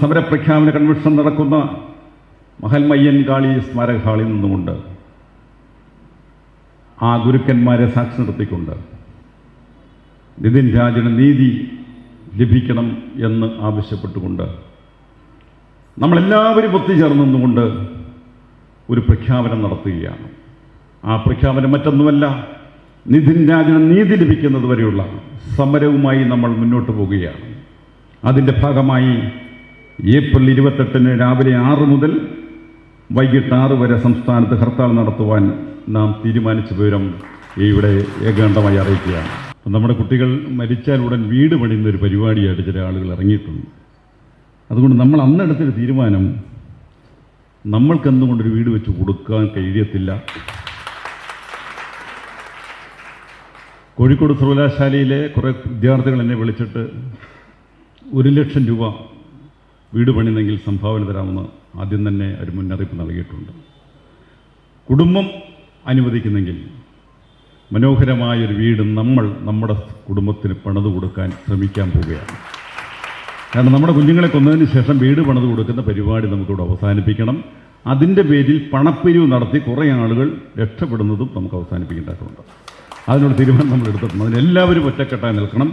സമരപ്രഖ്യാപന convention നടക്കുന്ന മഹൽമയ്യൻകാളി സ്മാരക ഹാളിൽ നിന്നുകൊണ്ട് ആ ഗുരുക്കന്മാരെ സാക്ഷി നിർത്തിക്കൊണ്ട് നിതിൻ രാജിന് നീതി ലഭിക്കണം എന്ന് ആവശ്യപ്പെട്ടുകൊണ്ട് നമ്മളെല്ലാവരും ഒത്തുചേർന്നുകൊണ്ട് ഒരു പ്രഖ്യാപനം നടത്തുകയാണ്. ആ പ്രഖ്യാപനം മറ്റൊന്നുമല്ല, നിതിൻ രാജിന് നീതി ലഭിക്കുന്നത് വരെയുള്ള സമരവുമായി നമ്മൾ മുന്നോട്ട് പോവുകയാണ്. അതിൻ്റെ ഭാഗമായി ഏപ്രിൽ 28 രാവിലെ 6 മുതൽ വൈകിട്ട് 6 വരെ സംസ്ഥാനത്ത് ഹർത്താൽ നടത്തുവാൻ നാം തീരുമാനിച്ച വിവരം ഇവിടെ ഏകാന്തമായി അറിയിക്കുകയാണ്. നമ്മുടെ കുട്ടികൾ മരിച്ചാൽ ഉടൻ വീട് പണിയുന്ന ഒരു പരിപാടിയായിട്ട് ചില ആളുകൾ ഇറങ്ങിയിട്ടുണ്ട്. അതുകൊണ്ട് നമ്മൾ അന്നെടുത്തൊരു തീരുമാനം, നമ്മൾക്കെന്തുകൊണ്ടൊരു വീട് വെച്ച് കൊടുക്കാൻ കഴിയത്തില്ല. കോഴിക്കോട് സർവകലാശാലയിലെ കുറേ വിദ്യാർത്ഥികൾ എന്നെ വിളിച്ചിട്ട് 1 ലക്ഷം രൂപ വീട് പണിയുന്നെങ്കിൽ സംഭാവന തരാമെന്ന് ആദ്യം തന്നെ ഒരു മുന്നറിയിപ്പ് നൽകിയിട്ടുണ്ട്. കുടുംബം അനുവദിക്കുന്നെങ്കിൽ മനോഹരമായൊരു വീട് നമ്മുടെ കുടുംബത്തിന് പണിത് കൊടുക്കാൻ ശ്രമിക്കാൻ പോവുകയാണ്. കാരണം നമ്മുടെ കുഞ്ഞുങ്ങളെ കൊന്നതിന് ശേഷം വീട് പണിത് കൊടുക്കുന്ന പരിപാടി നമുക്കിവിടെ അവസാനിപ്പിക്കണം. അതിൻ്റെ പേരിൽ പണപ്പിരിവ് നടത്തി കുറേ ആളുകൾ രക്ഷപ്പെടുന്നതും നമുക്ക് അവസാനിപ്പിക്കേണ്ടതായിട്ടുണ്ട്. അതിനുള്ള തീരുമാനം നമ്മൾ എടുത്തിട്ടുണ്ട്. അതിനെല്ലാവരും ഒറ്റക്കെട്ടായി നിൽക്കണം.